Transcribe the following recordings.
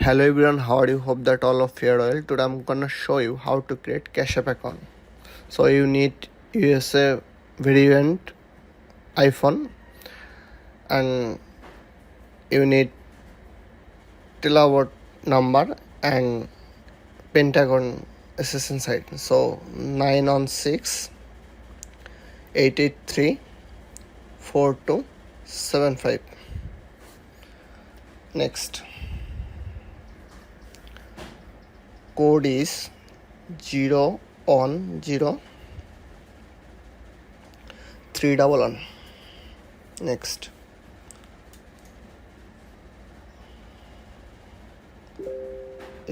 Hello everyone, how are you? Hope that all of you are well. Today I'm gonna show you how to create CashApp account. So you need USA variant iPhone and you need tilawat number and Pentagon SSN site. So 916 883 4275. Next, code is 010 311. Next,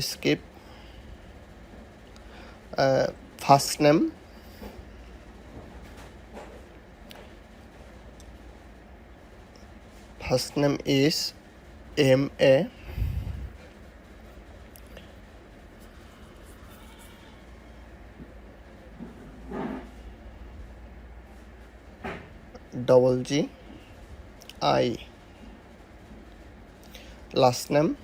skip first name, is MA, 𝗘𝗗𝗧𝗜𝗢𝗡. Last name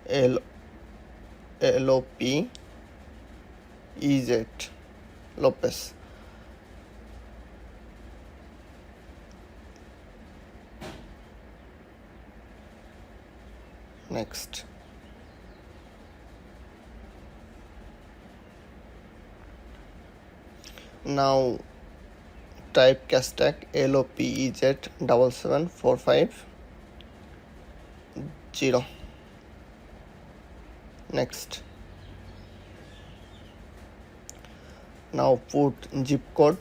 𝗘𝗗𝗨𝗖𝗔𝗑𝗪𝗚. Next, now type hashtag 𝗘𝗗𝗨77450. Next, now put zip code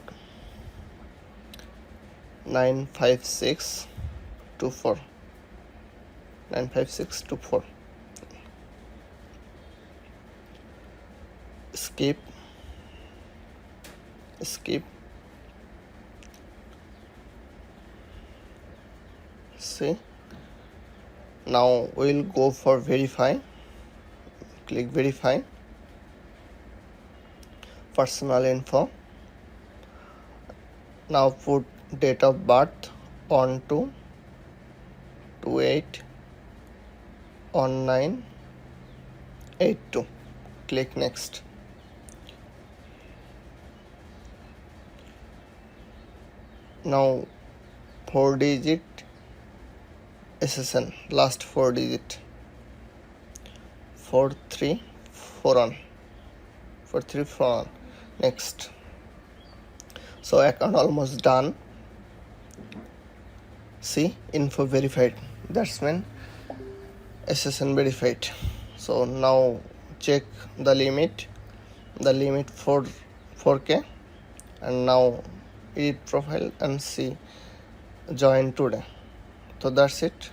95624. Skip. See, now we'll go for verify. Click verify. Personal info. Now put date of birth on 2/28/1982. Click next. Now 4-digit SSN, last 4 digit 4341. Next. So account almost done. See, info verified. That's mean SSN verified. So now check the limit. The limit for 4K, and now edit profile and see join today. So that's it.